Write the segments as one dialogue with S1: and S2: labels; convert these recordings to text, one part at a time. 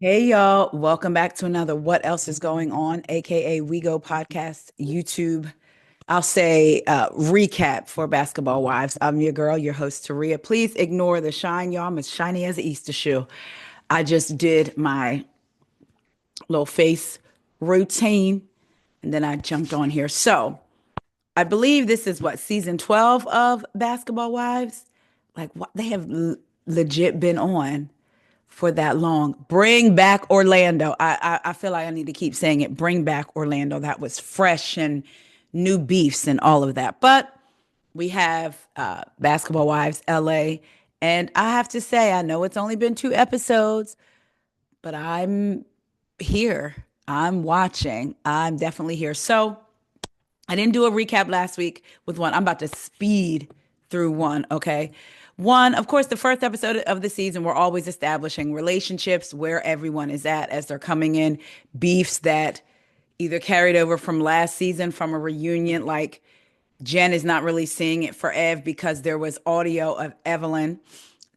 S1: Hey y'all, welcome back to another What Else is Going On, aka We Go podcast, YouTube. I'll say recap for Basketball Wives. I'm your girl, your host, Taria. Please ignore the shine, y'all. I'm as shiny as an Easter shoe. I just did my little face routine and then I jumped on here. So I believe this is what season 12 of Basketball Wives. Like what they have legit been on for that long. Bring back Orlando. I feel like I need to keep saying it. Bring back Orlando. That was fresh and new beefs and all of that. But we have Basketball Wives LA. And I have to say, I know it's only been two episodes, but I'm here. I'm watching. I'm definitely here. So I didn't do a recap last week with one. I'm about to speed through one, okay? One, of course, the first episode of the season, we're always establishing relationships, where everyone is at as they're coming in, beefs that either carried over from last season from a reunion, like Jen is not really seeing it for Ev because there was audio of Evelyn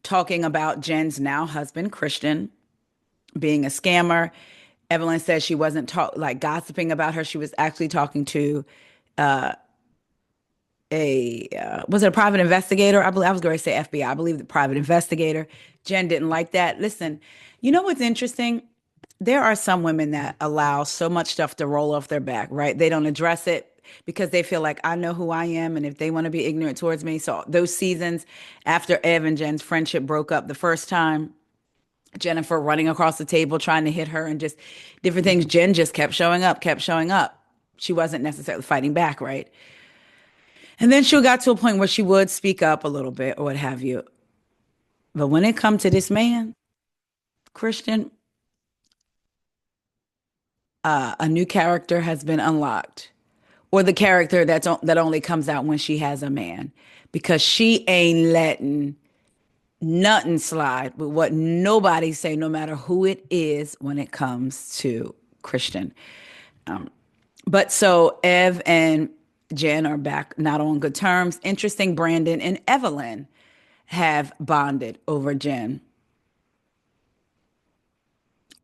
S1: talking about Jen's now husband, Christian, being a scammer. Evelyn says she wasn't like gossiping about her. She was actually talking to was it a private investigator? I believe I was going to say FBI. I believe the private investigator. Jen didn't like that. Listen, you know what's interesting? There are some women that allow so much stuff to roll off their back, right? They don't address it because they feel like I know who I am, and if they want to be ignorant towards me. So those seasons after Ev and Jen's friendship broke up the first time, Jennifer running across the table trying to hit her and just different things. Jen just kept showing up, kept showing up. She wasn't necessarily fighting back, right? And then she got to a point where she would speak up a little bit or what have you. But when it comes to this man, Christian, a new character has been unlocked, or the character that only comes out when she has a man, because she ain't letting nothing slide with what nobody say, no matter who it is, when it comes to Christian. But so Ev and Jen are back not on good terms. Interesting, Brandon and Evelyn have bonded over Jen,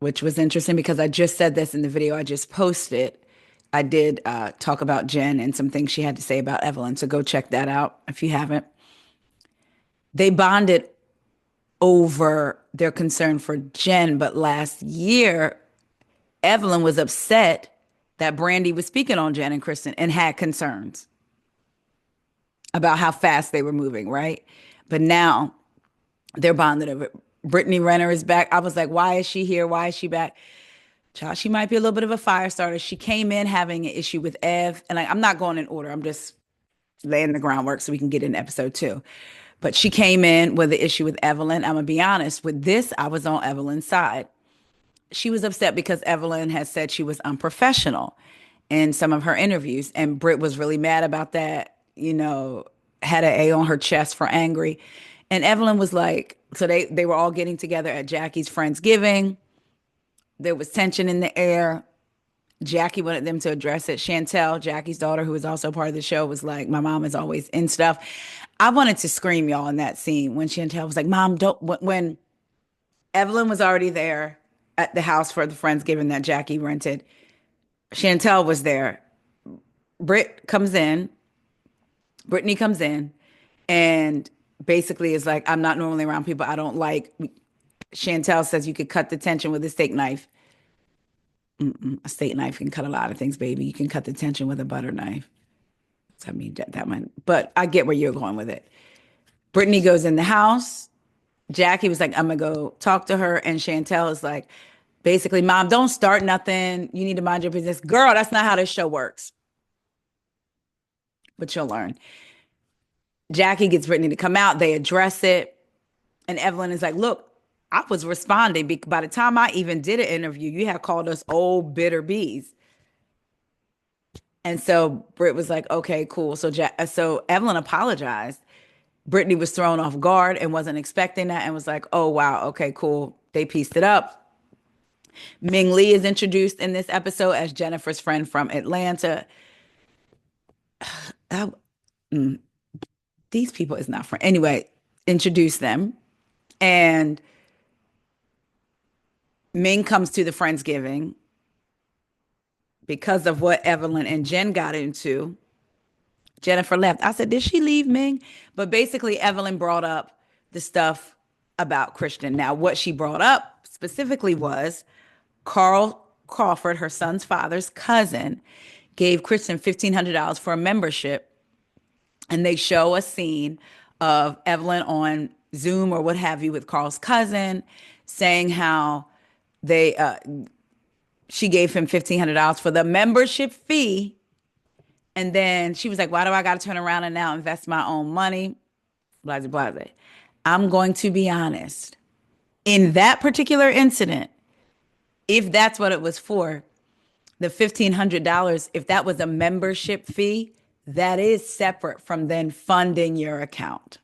S1: which was interesting because I just said this in the video I just posted. I did talk about Jen and some things she had to say about Evelyn. So go check that out if you haven't. They bonded over their concern for Jen, but last year, Evelyn was upset that Brandy was speaking on Jen and Kristen and had concerns about how fast they were moving, right? But now they're bonded over it. Brittany Renner is back. I was like, why is she here? Why is she back? Child, she might be a little bit of a fire starter. She came in having an issue with Ev, and I'm not going in order. I'm just laying the groundwork so we can get in episode two. But she came in with the issue with Evelyn. I'm gonna be honest with this. I was on Evelyn's side. She was upset because Evelyn had said she was unprofessional in some of her interviews, and Britt was really mad about that. Had an A on her chest for angry, and Evelyn was like, so they were all getting together at Jackie's Friendsgiving. There was tension in the air. Jackie wanted them to address it. Chantel, Jackie's daughter, who is also part of the show, was like, "My mom is always in stuff." I wanted to scream, y'all, in that scene when Chantel was like, "Mom, don't." When Evelyn was already there at the house for the Friendsgiving that Jackie rented, Chantel was there. Britt comes in, Brittany comes in, and basically is like, "I'm not normally around people I don't like." Chantel says you could cut the tension with a steak knife. A steak knife can cut a lot of things, baby. You can cut the tension with a butter knife. So, I mean, that might, but I get where you're going with it. Brittany goes in the house. Jackie was like, I'm gonna go talk to her. And Chantel is like, basically, Mom, don't start nothing. You need to mind your business. Girl, that's not how this show works. But you'll learn. Jackie gets Brittany to come out. They address it. And Evelyn is like, look, I was responding. By the time I even did an interview, you had called us old bitter bees. And so Britt was like, okay, cool. So Evelyn apologized. Brittany was thrown off guard and wasn't expecting that and was like, oh, wow, okay, cool. They pieced it up. Ming Lee is introduced in this episode as Jennifer's friend from Atlanta. Uh, these people is not friend. Anyway, introduce them. And Ming comes to the Friendsgiving because of what Evelyn and Jen got into. Jennifer left. I said, did she leave Ming? But basically, Evelyn brought up the stuff about Christian. Now, what she brought up specifically was Carl Crawford, her son's father's cousin, gave Kristen $1,500 for a membership. And they show a scene of Evelyn on Zoom or what have you with Carl's cousin saying how they she gave him $1,500 for the membership fee. And then she was like, why do I got to turn around and now invest my own money? Blase, blase. I'm going to be honest. In that particular incident, if that's what it was for, the $1,500, if that was a membership fee, that is separate from then funding your account.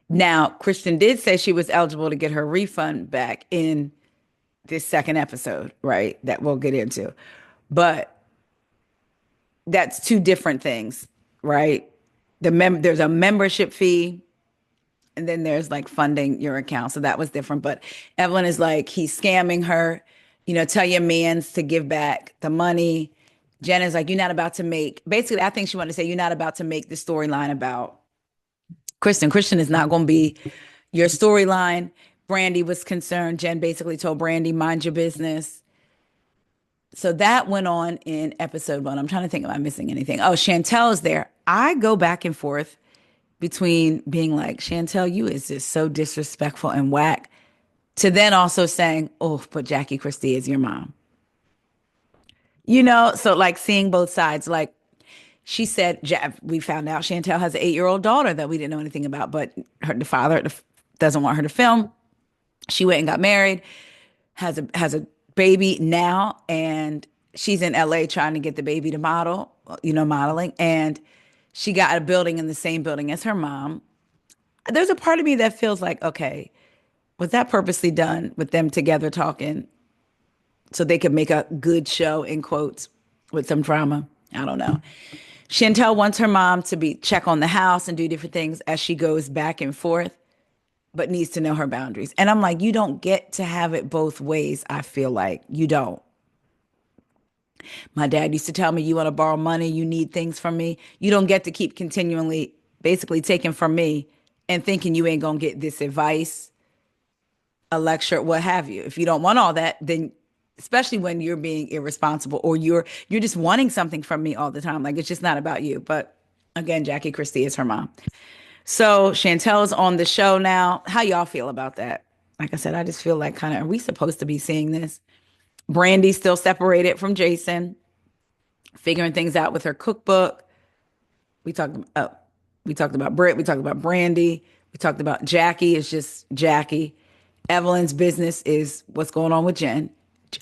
S1: Now, Kristen did say she was eligible to get her refund back in this second episode, right? That we'll get into. But that's two different things, right? There's a membership fee and then there's like funding your account. So that was different. But Evelyn is like, he's scamming her. Tell your mans to give back the money. Jen is like, you're not about to make, basically, I think she wanted to say, you're not about to make the storyline about Kristen. Kristen is not going to be your storyline. Brandy was concerned. Jen basically told Brandy, mind your business. So that went on in episode one. I'm trying to think, am I missing anything? Oh, Chantel is there. I go back and forth between being like, Chantel, you is just so disrespectful and whack, to then also saying, oh, but Jackie Christie is your mom. So like seeing both sides. Like she said, we found out Chantel has an 8-year-old daughter that we didn't know anything about, but the father doesn't want her to film. She went and got married, has a baby now, and she's in LA trying to get the baby to model, modeling. And she got a building in the same building as her mom. There's a part of me that feels like, okay, was that purposely done with them together talking so they could make a good show, in quotes, with some drama? I don't know. Chantel wants her mom to be check on the house and do different things as she goes back and forth, but needs to know her boundaries. And I'm like, you don't get to have it both ways. I feel like you don't. My dad used to tell me, you want to borrow money, you need things from me. You don't get to keep continually basically taking from me and thinking you ain't going to get this advice, a lecture, what have you. If you don't want all that, then especially when you're being irresponsible or you're just wanting something from me all the time, like it's just not about you. But again, Jackie Christie is her mom. So Chantel is on the show now. How y'all feel about that? Like I said, I just feel like are we supposed to be seeing this? Brandy's still separated from Jason, figuring things out with her cookbook. We talked we talked about Britt. We talked about Brandy. We talked about Jackie. It's just Jackie. Evelyn's business is what's going on with Jen.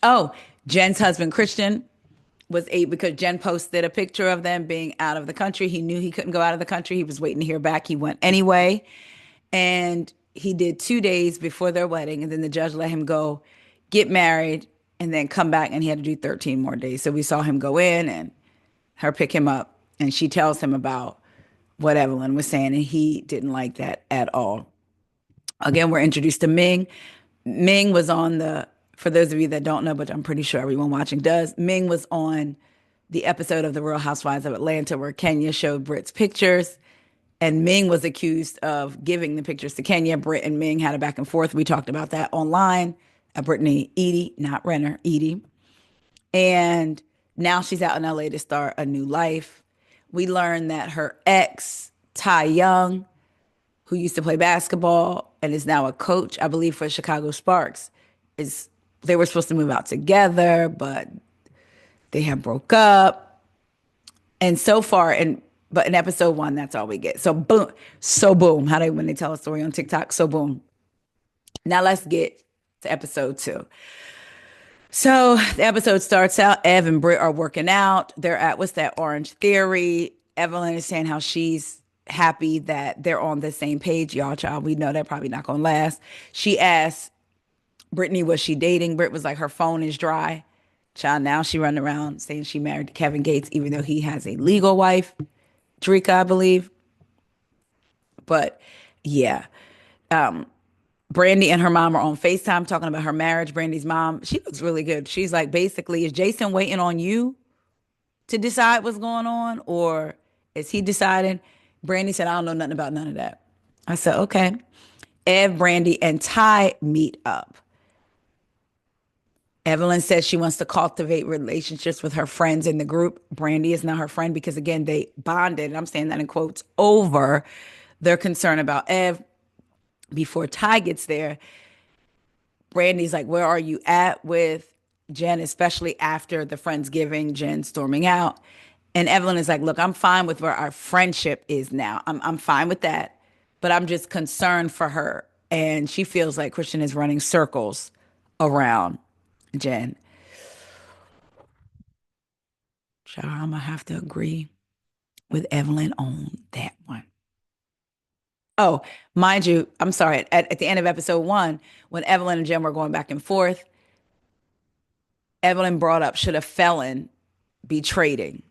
S1: Oh, Jen's husband Christian was because Jen posted a picture of them being out of the country. He knew he couldn't go out of the country. He was waiting to hear back. He went anyway, and he did 2 days before their wedding, and then the judge let him go, get married, and then come back, and he had to do 13 more days. So we saw him go in and her pick him up, and she tells him about what Evelyn was saying, and he didn't like that at all. Again, we're introduced to Ming. Ming was on for those of you that don't know, but I'm pretty sure everyone watching does, Ming was on the episode of The Real Housewives of Atlanta where Kenya showed Britt's pictures, and Ming was accused of giving the pictures to Kenya. Britt and Ming had a back and forth. We talked about that online. Brittany Edie, not Renner, Edie. And now she's out in LA to start a new life. We learned that her ex, Ty Young, who used to play basketball and is now a coach, I believe, for Chicago Sparks, they were supposed to move out together, but they have broke up. And so far, but in episode one, that's all we get. So boom. When they tell a story on TikTok, so boom. Now let's get to episode 2. So the episode starts out, Ev and Britt are working out. They're at, what's that, Orange Theory. Evelyn is saying how she's happy that they're on the same page. Y'all, child, we know that probably not going to last. She asked Brittany, was she dating? Britt was like, her phone is dry. Child, now she running around saying she married Kevin Gates, even though he has a legal wife, Drika, I believe. But yeah, Brandy and her mom are on FaceTime talking about her marriage. Brandy's mom, she looks really good. She's like, basically, is Jason waiting on you to decide what's going on, or is he deciding? Brandy said, I don't know nothing about none of that. I said, okay. Ev, Brandy, and Ty meet up. Evelyn says she wants to cultivate relationships with her friends in the group. Brandy is not her friend because, again, they bonded, and I'm saying that in quotes, over their concern about Ev. Before Ty gets there, Brandy's like, where are you at with Jen, especially after the Friendsgiving, Jen storming out? And Evelyn is like, look, I'm fine with where our friendship is now. I'm fine with that. But I'm just concerned for her. And she feels like Christian is running circles around Jen. So I'm gonna have to agree with Evelyn on that one. Oh, mind you, I'm sorry. At the end of episode one, when Evelyn and Jen were going back and forth, Evelyn brought up, should a felon be trading?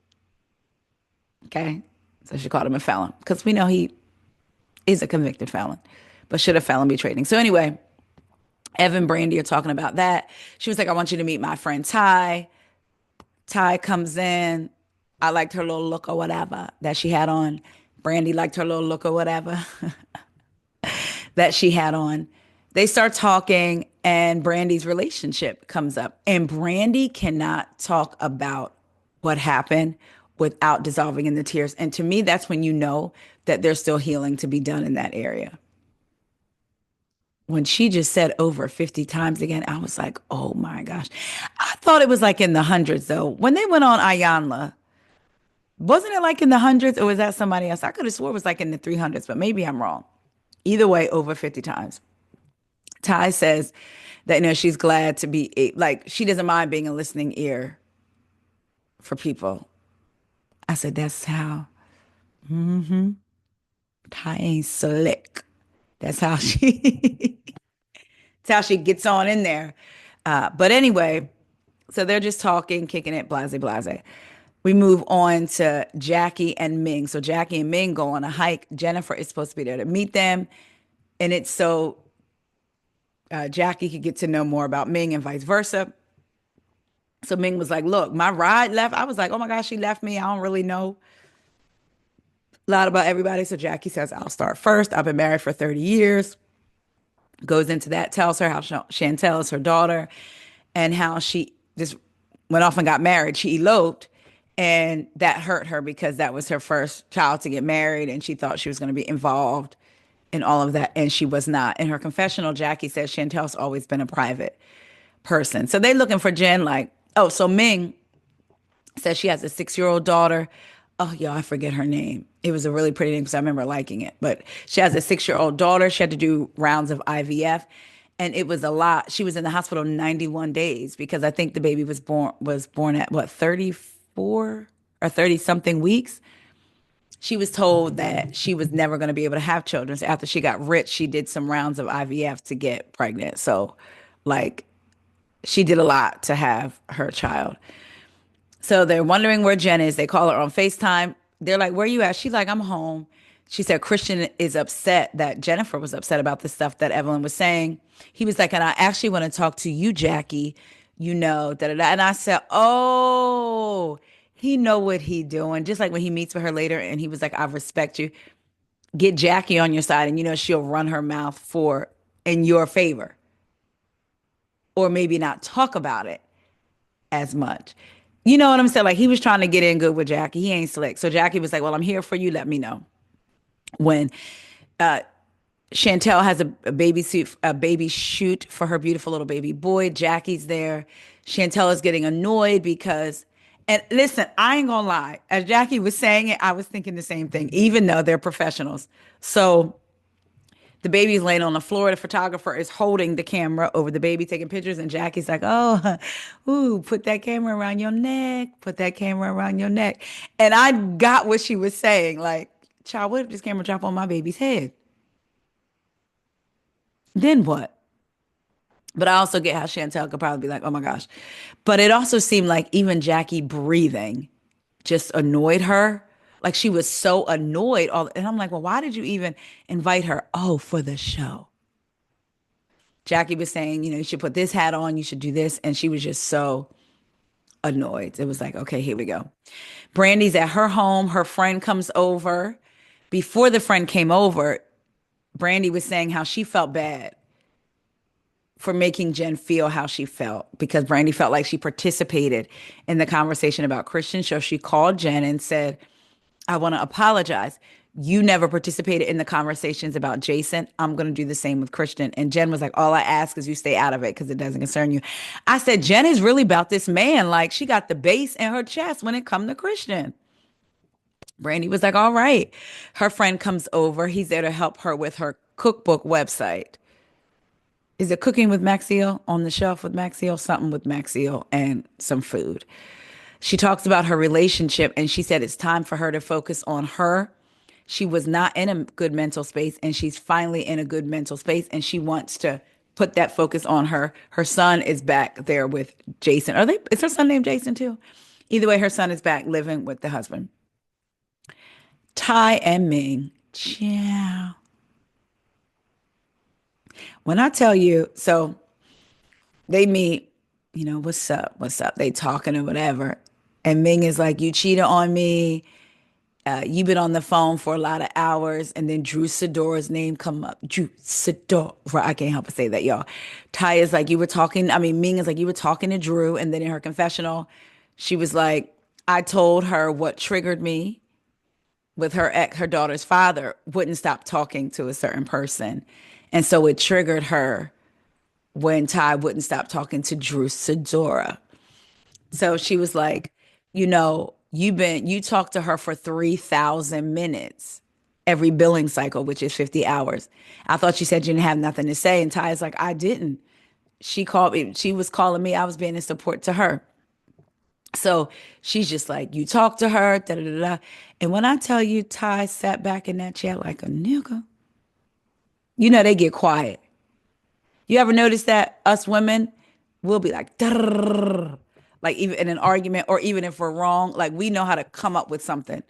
S1: Okay. So she called him a felon because we know he is a convicted felon, but should a felon be trading? So anyway, Evan and Brandy are talking about that. She was like, I want you to meet my friend Ty. Ty comes in. I liked her little look or whatever that she had on. Brandy liked her little look or whatever that she had on. They start talking, and Brandy's relationship comes up. And Brandy cannot talk about what happened without dissolving in the tears. And to me, that's when you know that there's still healing to be done in that area. When she just said over 50 times again, I was like, oh my gosh. I thought it was like in the hundreds though. When they went on Ayanla, wasn't it like in the hundreds or was that somebody else? I could have swore it was like in the 300s, but maybe I'm wrong. Either way, over 50 times. Ty says that, she's glad to be, like, she doesn't mind being a listening ear for people. I said, that's how Ty ain't slick. That's how she, that's how she gets on in there. But anyway, so they're just talking, kicking it, blase, blase. We move on to Jackie and Ming. So Jackie and Ming go on a hike. Jennifer is supposed to be there to meet them. And it's so Jackie could get to know more about Ming and vice versa. So Ming was like, look, my ride left. I was like, oh my gosh, she left me. I don't really know a lot about everybody. So Jackie says, I'll start first. I've been married for 30 years. Goes into that, tells her how Chantel is her daughter and how she just went off and got married. She eloped, and that hurt her because that was her first child to get married, and she thought she was going to be involved in all of that, and she was not. In her confessional, Jackie says Chantel's always been a private person. So they looking for Jen like, oh, so Ming says she has a 6-year-old daughter. Oh, yo, I forget her name. It was a really pretty name because I remember liking it. But she has a 6-year-old daughter. She had to do rounds of IVF, and it was a lot. She was in the hospital 91 days because I think the baby was born at what, 34 or 30 something weeks. She was told that she was never going to be able to have children. So after she got rich, she did some rounds of IVF to get pregnant. So, like, she did a lot to have her child. So they're wondering where Jen is. They call her on FaceTime. They're like, where you at? She's like, I'm home. She said Christian is upset that Jennifer was upset about the stuff that Evelyn was saying. He was like, and I actually want to talk to you, Jackie. Da da da. And I said, oh, he know what he doing. Just like when he meets with her later, and he was like, I respect you. Get Jackie on your side, and she'll run her mouth for in your favor, or maybe not talk about it as much. You know what I'm saying? Like he was trying to get in good with Jackie. He ain't slick. So Jackie was like, well, I'm here for you. Let me know. When Chantel has a baby shoot for her beautiful little baby boy, Jackie's there. Chantel is getting annoyed because, and listen, I ain't gonna lie. As Jackie was saying it, I was thinking the same thing, even though they're professionals. So the baby's laying on the floor. The photographer is holding the camera over the baby, taking pictures. And Jackie's like, oh, ooh, put that camera around your neck. Put that camera around your neck. And I got what she was saying. Like, child, what if this camera drop on my baby's head? Then what? But I also get how Chantel could probably be like, oh my gosh. But it also seemed like even Jackie breathing just annoyed her. Like she was so annoyed. And I'm like, well, why did you even invite her? Oh, for the show. Jackie was saying, you should put this hat on, you should do this. And she was just so annoyed. It was like, okay, here we go. Brandy's at her home. Her friend comes over. Before the friend came over, Brandy was saying how she felt bad for making Jen feel how she felt because Brandy felt like she participated in the conversation about Christian. So she called Jen and said, I want to apologize. You never participated in the conversations about Jason. I'm going to do the same with Christian. And Jen was like, all I ask is you stay out of it because it doesn't concern you. I said, Jen is really about this man. Like she got the bass in her chest when it come to Christian. Brandy was like, all right. Her friend comes over. He's there to help her with her cookbook website. Is it Cooking with Maxiel on the shelf with Maxiel? Something with Maxiel and some food. She talks about her relationship and she said it's time for her to focus on her. She was not in a good mental space and she's finally in a good mental space and she wants to put that focus on her. Her son is back there with Jason. Is her son named Jason too? Either way, her son is back living with the husband. Ty and Ming. Ciao. When I tell you, so they meet, what's up? What's up? They talking or whatever. And Ming is like, you cheated on me. You've been on the phone for a lot of hours. And then Drew Sidora's name come up. Drew Sidora. I can't help but say that, y'all. Ty is like, Ming is like, you were talking to Drew. And then in her confessional, she was like, I told her what triggered me with her daughter's father wouldn't stop talking to a certain person. And so it triggered her when Ty wouldn't stop talking to Drew Sidora. So she was like, you talked to her for 3,000 minutes every billing cycle, which is 50 hours. I thought you said you didn't have nothing to say. And Ty's like, I didn't. She called me. She was calling me. I was being a support to her. So she's just like, you talked to her, da da da da. And when I tell you, Ty sat back in that chair like a nigga, they get quiet. You ever notice that us women will be like, "Durr," like even in an argument or even if we're wrong, like we know how to come up with something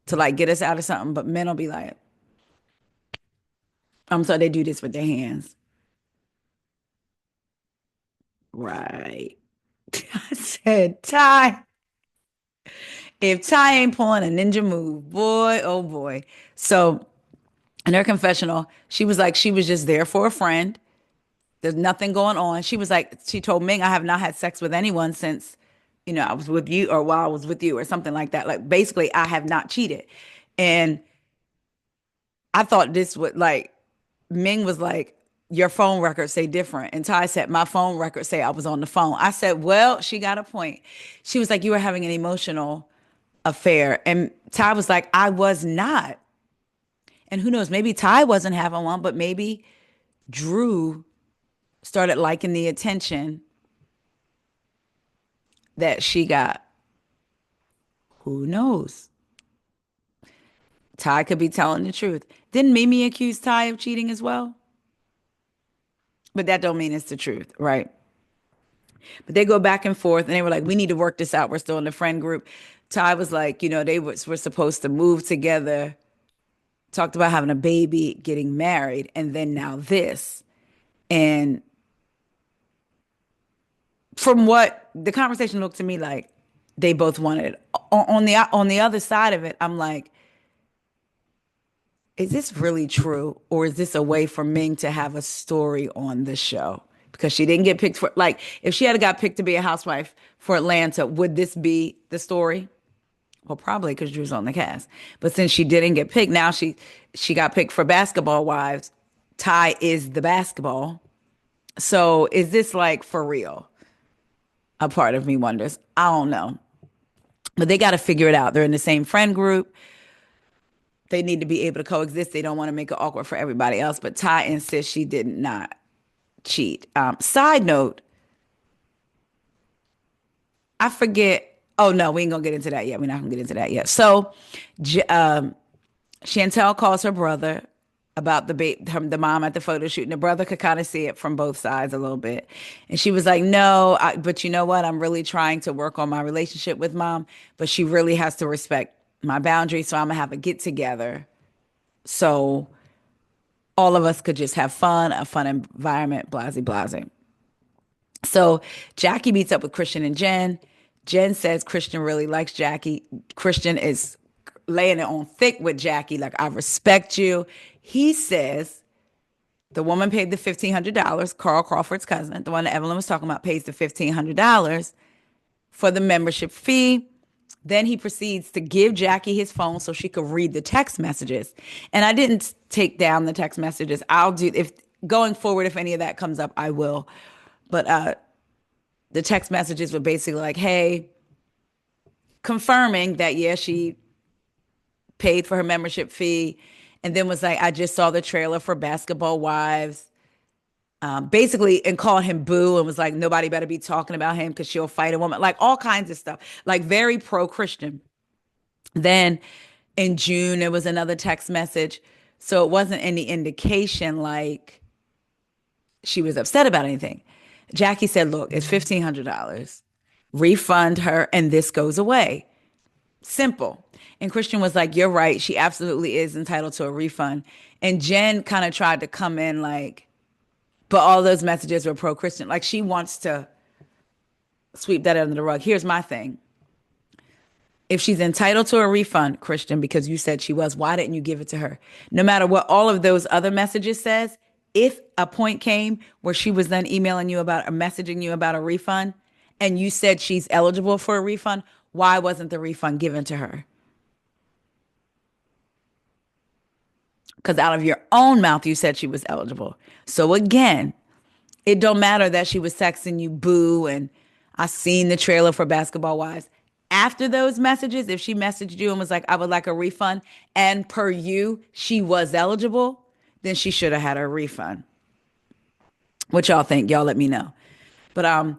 S1: to like get us out of something, but men will be like, I'm sorry, they do this with their hands. Right. I said, Ty, if Ty ain't pulling a ninja move, boy, oh boy. So in her confessional, she was like, she was just there for a friend. There's nothing going on. She was like, she told Ming, I have not had sex with anyone since, I was with you or while I was with you or something like that. Like basically, I have not cheated. And I thought this would like, Ming was like, your phone records say different. And Ty said, my phone records say I was on the phone. I said, well, she got a point. She was like, you were having an emotional affair. And Ty was like, I was not. And who knows, maybe Ty wasn't having one, but maybe Drew started liking the attention that she got. Who knows? Ty could be telling the truth. Didn't Mimi accuse Ty of cheating as well? But that don't mean it's the truth, right? But they go back and forth and they were like, we need to work this out. We're still in the friend group. Ty was like, were supposed to move together, talked about having a baby, getting married, and then now this. And from what the conversation looked to me like, they both wanted it. On the other side of it, I'm like, is this really true? Or is this a way for Ming to have a story on the show? Because she didn't get picked for, like, if she had got picked to be a housewife for Atlanta, would this be the story? Well, probably because Drew's on the cast. But since she didn't get picked, now she got picked for Basketball Wives. Ty is the basketball. So is this like for real? A part of me wonders. I don't know. But they got to figure it out. They're in the same friend group. They need to be able to coexist. They don't want to make it awkward for everybody else. But Ty insists she did not cheat. Side note, I forget. Oh no, we ain't gonna get into that yet. We're not gonna get into that yet. So, Chantel calls her brother about the mom at the photo shoot, and the brother could kind of see it from both sides a little bit. And she was like, "No, but you know what? I'm really trying to work on my relationship with mom, but she really has to respect my boundaries. So I'm gonna have a get together. So all of us could just have fun, a fun environment, blasey, blasey. So Jackie meets up with Christian and Jen. Jen says Christian really likes Jackie. Christian is laying it on thick with Jackie, like, I respect you. He says the woman paid the $1,500. Carl Crawford's cousin, the one that Evelyn was talking about, pays the $1,500 for the membership fee. Then he proceeds to give Jackie his phone so she could read the text messages. And I didn't take down the text messages. I'll do, if going forward, if any of that comes up, I will. But the text messages were basically like, hey, confirming that, yeah, she paid for her membership fee. And then was like, I just saw the trailer for Basketball Wives. Basically, and called him boo and was like, nobody better be talking about him because she'll fight a woman. Like all kinds of stuff, like very pro Christian. Then in June, there was another text message. So it wasn't any indication like she was upset about anything. Jackie said, look, it's $1,500. Refund her and this goes away. Simple. And Christian was like, you're right. She absolutely is entitled to a refund. And Jen kind of tried to come in like, but all those messages were pro Christian. Like she wants to sweep that under the rug. Here's my thing. If she's entitled to a refund, Christian, because you said she was, why didn't you give it to her? No matter what all of those other messages says, if a point came where she was then emailing you about or messaging you about a refund and you said she's eligible for a refund, why wasn't the refund given to her? Because out of your own mouth, you said she was eligible. So again, it don't matter that she was texting you boo and I seen the trailer for Basketball Wives. After those messages, if she messaged you and was like, I would like a refund, and per you, she was eligible, then she should have had her refund. What y'all think? Y'all let me know. But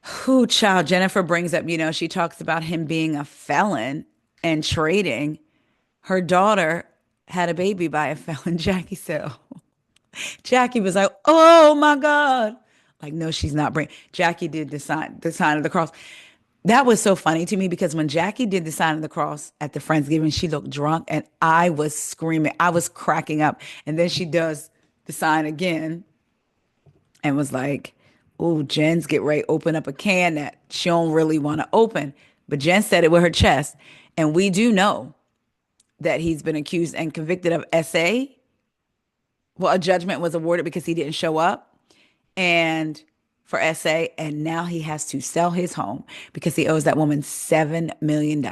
S1: who child Jennifer brings up, she talks about him being a felon and trading. Her daughter had a baby by a felon. Jackie said, oh. Jackie was like, oh my God. Like, no, she's not bringing. Jackie did the sign of the cross. That was so funny to me because when Jackie did the sign of the cross at the Friendsgiving, she looked drunk and I was screaming. I was cracking up. And then she does the sign again and was like, oh, Jen's get ready to open up a can that she don't really want to open. But Jen said it with her chest. And we do know that he's been accused and convicted of SA. Well, a judgment was awarded because he didn't show up and for SA. And now he has to sell his home because he owes that woman $7 million.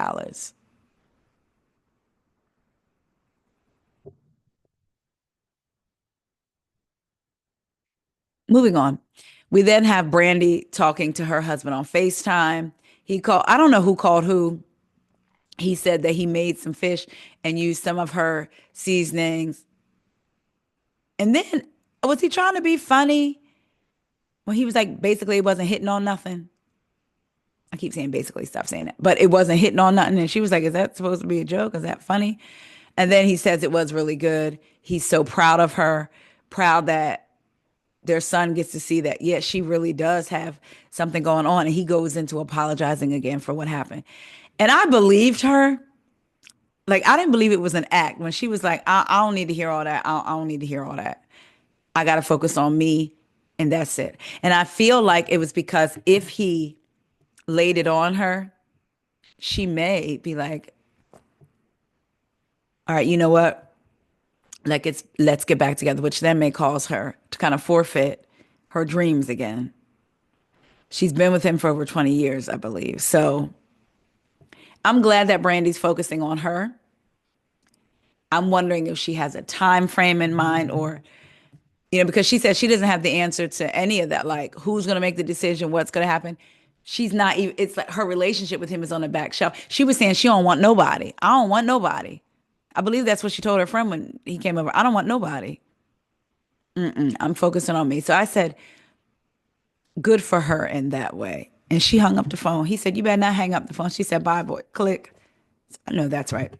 S1: Moving on. We then have Brandy talking to her husband on FaceTime. He called, I don't know who called who. He said that he made some fish and used some of her seasonings. And then was he trying to be funny when he was like, basically, it wasn't hitting on nothing? I keep saying basically, stop saying that. But it wasn't hitting on nothing. And she was like, is that supposed to be a joke? Is that funny? And then he says it was really good. He's so proud of her, proud that their son gets to see that, yes, she really does have something going on. And he goes into apologizing again for what happened. And I believed her. Like, I didn't believe it was an act when she was like, I don't need to hear all that. I don't need to hear all that. I got to focus on me. And that's it. And I feel like it was because if he laid it on her, she may be like, all right, you know what? Like let's get back together, which then may cause her to kind of forfeit her dreams again. She's been with him for over 20 years, I believe. So I'm glad that Brandy's focusing on her. I'm wondering if she has a time frame in mind or, because she said she doesn't have the answer to any of that. Like, who's going to make the decision? What's going to happen? She's not even, it's like her relationship with him is on the back shelf. She was saying she don't want nobody. I don't want nobody. I believe that's what she told her friend when he came over. I don't want nobody. I'm focusing on me. So I said, good for her in that way. And she hung up the phone. He said, you better not hang up the phone. She said, bye, boy. Click. I know that's right.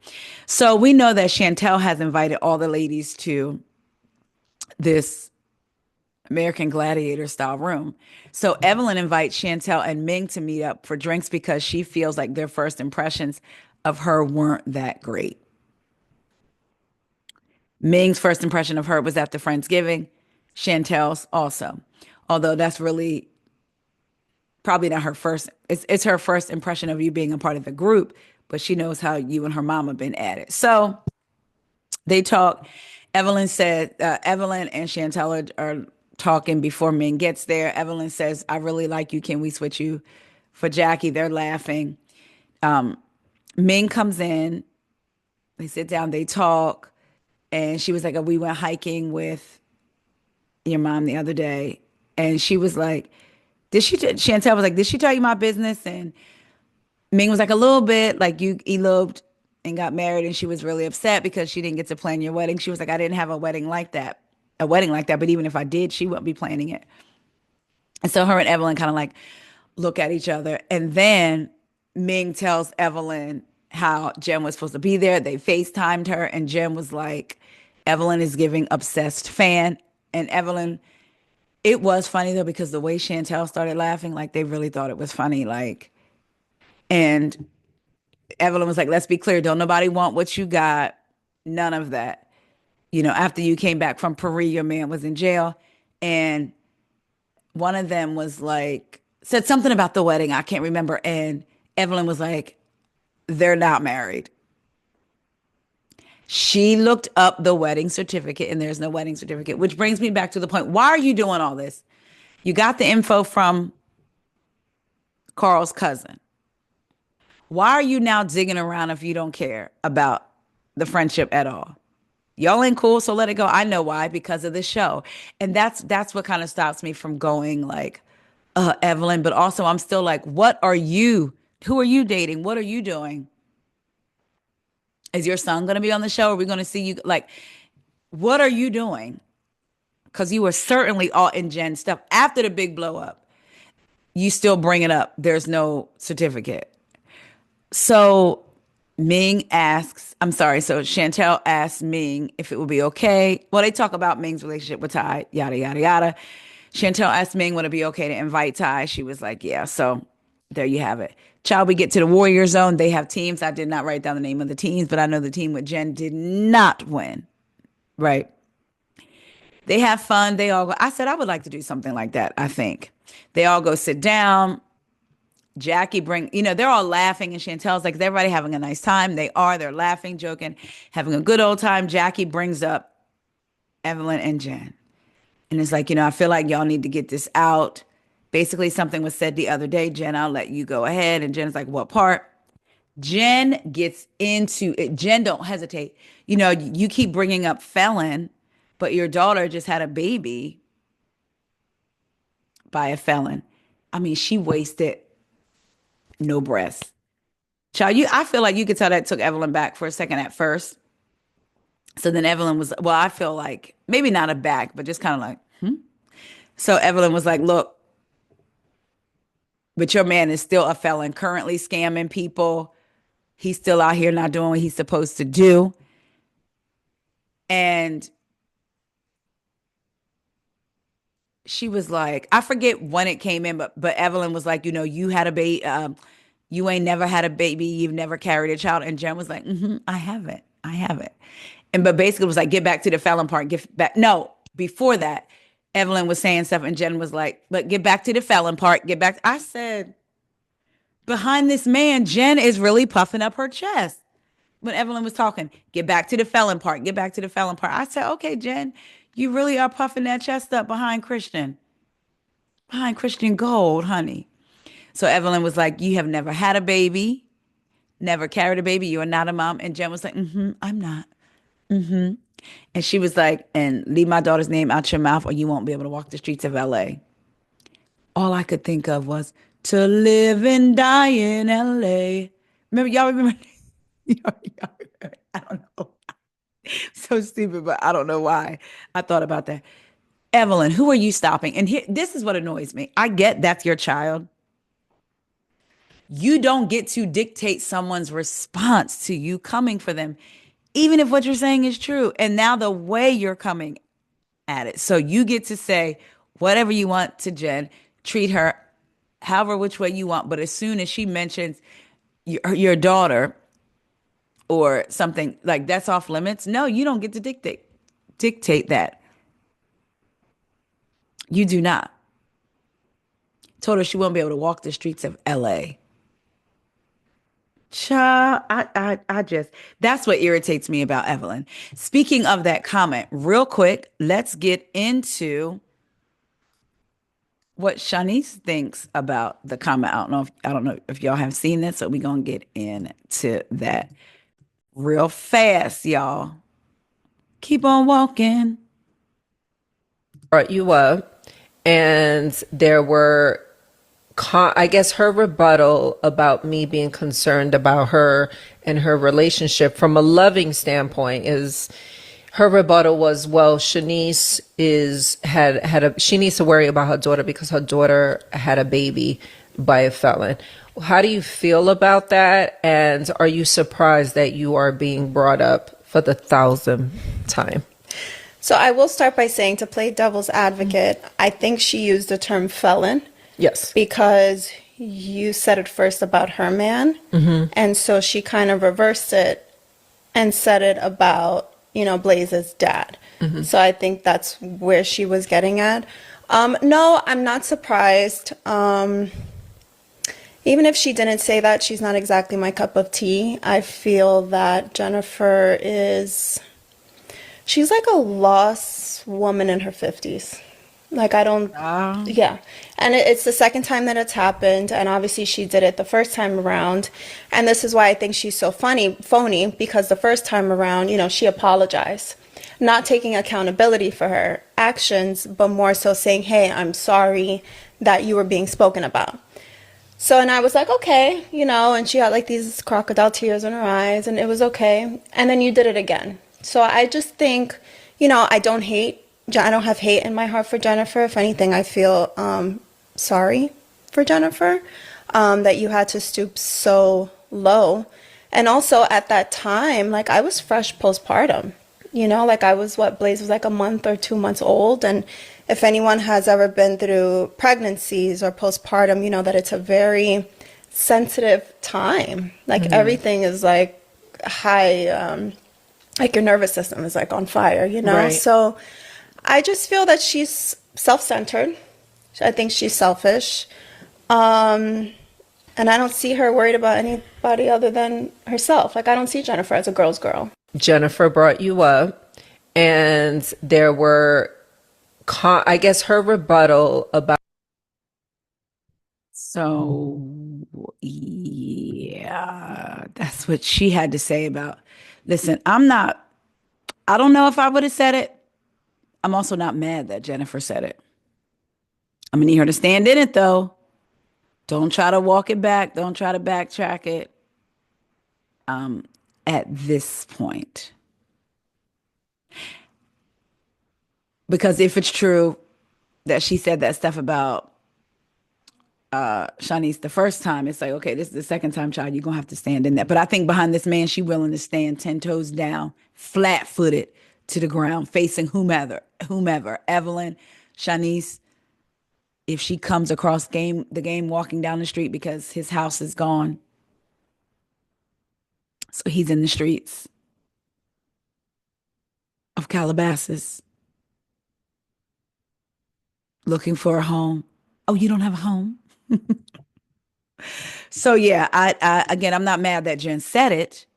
S1: So we know that Chantel has invited all the ladies to this American Gladiator style room. So Evelyn invites Chantel and Ming to meet up for drinks because she feels like their first impressions of her weren't that great. Ming's first impression of her was at the Friendsgiving. Chantel's also. Although that's really probably not her first, it's her first impression of you being a part of the group, but she knows how you and her mom have been at it. So they talk. Evelyn and Chantel are talking before Ming gets there. Evelyn says, I really like you. Can we switch you for Jackie? They're laughing. Ming comes in. They sit down, they talk. And she was like, oh, we went hiking with your mom the other day. And she was like, Chantel was like, did she tell you my business? And Ming was like, a little bit, like you eloped and got married. And she was really upset because she didn't get to plan your wedding. She was like, I didn't have a wedding like that. But even if I did, she wouldn't be planning it. And so her and Evelyn kind of like look at each other. And then Ming tells Evelyn how Jen was supposed to be there. They FaceTimed her, and Jen was like, Evelyn is giving obsessed fan. And Evelyn, it was funny though, because the way Chantel started laughing, like they really thought it was funny. Like, and Evelyn was like, let's be clear, don't nobody want what you got. None of that. After you came back from Peru, your man was in jail. And one of them was like, said something about the wedding. I can't remember. And Evelyn was like, they're not married. She looked up the wedding certificate and there's no wedding certificate, which brings me back to the point. Why are you doing all this? You got the info from Carl's cousin. Why are you now digging around if you don't care about the friendship at all? Y'all ain't cool, so let it go. I know why, because of the show. And that's what kind of stops me from going like, Evelyn, but also I'm still like, what are you? Who are you dating? What are you doing? Is your son going to be on the show? Are we going to see you? Like, what are you doing? Because you were certainly all in Jen stuff after the big blow up. You still bring it up. There's no certificate. So I'm sorry. So Chantel asked Ming if it would be okay. Well, they talk about Ming's relationship with Ty, yada, yada, yada. Chantel asked Ming, would it be okay to invite Ty? She was like, yeah. So there you have it. Child, we get to the Warrior Zone. They have teams. I did not write down the name of the teams, but I know the team with Jen did not win. Right. They have fun. They all go. I said, I would like to do something like that, I think. They all go sit down. They're all laughing, and Chantel's like, is everybody having a nice time? They are. They're laughing, joking, having a good old time. Jackie brings up Evelyn and Jen. And it's like, I feel like y'all need to get this out. Basically, something was said the other day. Jen, I'll let you go ahead. And Jen's like, what part? Jen gets into it. Jen, don't hesitate. You keep bringing up felon, but your daughter just had a baby by a felon. I mean, she wasted no breath. Child, I feel like you could tell that took Evelyn back for a second at first. So then Evelyn was, well, I feel like maybe not a back, but just kind of like, hmm. So Evelyn was like, look, but your man is still a felon, currently scamming people. He's still out here not doing what he's supposed to do. And she was like, I forget when it came in, but Evelyn was like, you had a baby, you ain't never had a baby, you've never carried a child. And Jen was like, I haven't. And but basically it was like, get back to the felon part, get back. No, before that, Evelyn was saying stuff, and Jen was like, but get back to the felon part, get back. I said, behind this man, Jen is really puffing up her chest. When Evelyn was talking, get back to the felon part, get back to the felon part. I said, okay, Jen, you really are puffing that chest up behind Christian Gold, honey. So Evelyn was like, you have never had a baby, never carried a baby. You are not a mom. And Jen was like, I'm not. And she was like, and leave my daughter's name out your mouth or you won't be able to walk the streets of LA. All I could think of was to live and die in LA. Y'all remember? I don't know. So stupid, but I don't know why I thought about that. Evelyn, who are you stopping? And here, this is what annoys me. I get that's your child. You don't get to dictate someone's response to you coming for them, even if what you're saying is true. And now the way you're coming at it. So you get to say whatever you want to Jen, treat her however which way you want. But as soon as she mentions your daughter or something like that's off limits, no, you don't get to dictate. dictate that. You do not. Told her she won't be able to walk the streets of LA. I just, that's what irritates me about Evelyn. Speaking of that comment, real quick, let's get into what Shanice thinks about the comment. I don't know if y'all have seen this, so we're gonna get into that real fast, y'all. Keep on walking.
S2: Brought you up, and there were, I guess, her rebuttal about me being concerned about her and her relationship from a loving standpoint is her rebuttal was, well, Shanice she needs to worry about her daughter because her daughter had a baby by a felon. How do you feel about that? And are you surprised that you are being brought up for the thousandth time?
S3: So I will start by saying, to play devil's advocate, I think she used the term felon.
S2: Yes.
S3: Because you said it first about her man. And so she kind of reversed it and said it about, Blaze's dad. So I think that's where she was getting at. No, I'm not surprised. Even if she didn't say that, she's not exactly my cup of tea. I feel that Jennifer she's like a lost woman in her 50s. Like, I don't, yeah. And it's the second time that it's happened. And obviously she did it the first time around. And this is why I think she's so phony, because the first time around, she apologized, not taking accountability for her actions, but more so saying, hey, I'm sorry that you were being spoken about. So, and I was like, okay, and she had like these crocodile tears in her eyes, and it was okay. And then you did it again. So I just think, I don't have hate in my heart for Jennifer. If anything, I feel sorry for Jennifer, that you had to stoop so low. And also at that time, like, I was fresh postpartum, like I was, Blaze was like a month or 2 months old. And if anyone has ever been through pregnancies or postpartum, that it's a very sensitive time. Like everything is like high, like your nervous system is like on fire,
S2: Right.
S3: So I just feel that she's self-centered. I think she's selfish. And I don't see her worried about anybody other than herself. Like, I don't see Jennifer as a girl's girl.
S2: Jennifer brought you up, and there were, I guess, her rebuttal about.
S1: So, yeah, that's what she had to say about. Listen, I don't know if I would have said it. I'm also not mad that Jennifer said it. I'm gonna need her to stand in it though. Don't try to walk it back. Don't try to backtrack it. At this point, because if it's true that she said that stuff about Shanice the first time, it's like, okay, this is the second time, child. You're gonna have to stand in that. But I think behind this man, she willing to stand 10 toes down, flat footed to the ground, facing whomever, Evelyn, Shanice. If she comes across the game walking down the street because his house is gone, so he's in the streets of Calabasas looking for a home. Oh, you don't have a home? So yeah, I again, I'm not mad that Jen said it.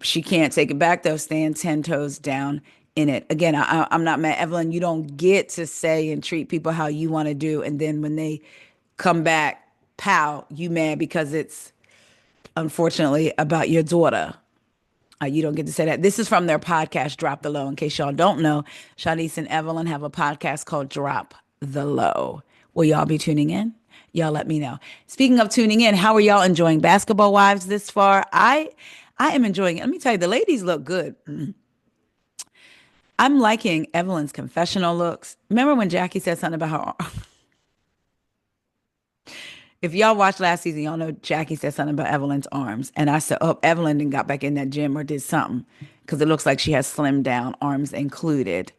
S1: She can't take it back though. Stand 10 toes down in it. Again, I'm not mad, Evelyn. You don't get to say and treat people how you want to do, and then when they come back, pow, you mad because it's unfortunately about your daughter. You don't get to say that. This is from their podcast, Drop the Low. In case y'all don't know, Shanice and Evelyn have a podcast called Drop the Low. Will y'all be tuning in? Y'all let me know. Speaking of tuning in, how are y'all enjoying Basketball Wives this far? I am enjoying it. Let me tell you, the ladies look good. I'm liking Evelyn's confessional looks. Remember when Jackie said something about her? If y'all watched last season, y'all know Jackie said something about Evelyn's arms. And I said, oh, Evelyn then got back in that gym or did something because it looks like she has slimmed down, arms included.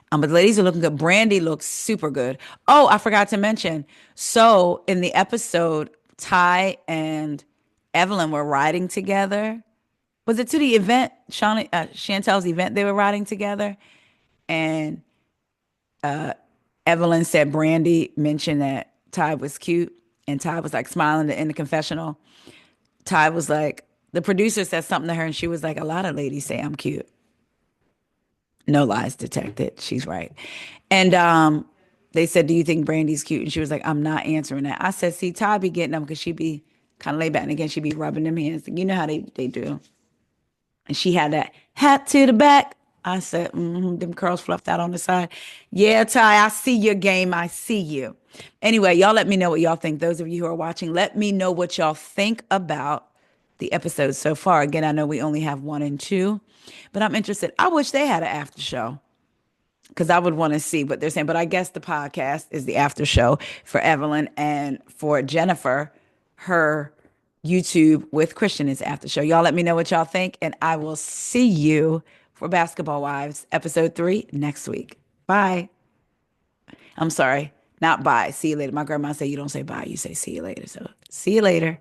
S1: But the ladies are looking good. Brandy looks super good. Oh, I forgot to mention. So in the episode, Ty and Evelyn were riding together. Was it to the event, Chantel's event they were riding together? And Evelyn said Brandy mentioned that Ty was cute, and Ty was like smiling in the confessional. Ty was like, the producer said something to her, and she was like, a lot of ladies say I'm cute. No lies detected. She's right. And they said, do you think Brandy's cute? And she was like, I'm not answering that. I said, see, Ty be getting them because she be kind of laid back. And again, she be rubbing them hands. You know how they do. And she had that hat to the back. I said, them curls fluffed out on the side. Yeah, Ty, I see your game. I see you. Anyway, y'all let me know what y'all think. Those of you who are watching, let me know what y'all think about the episodes so far. Again, I know we only have one and two, but I'm interested. I wish they had an after show because I would want to see what they're saying. But I guess the podcast is the after show for Evelyn, and for Jennifer, her YouTube with Christian is after show. Y'all let me know what y'all think, and I will see you for Basketball Wives episode 3 next week. Bye. I'm sorry, not bye. See you later. My grandma said you don't say bye, you say see you later. So see you later.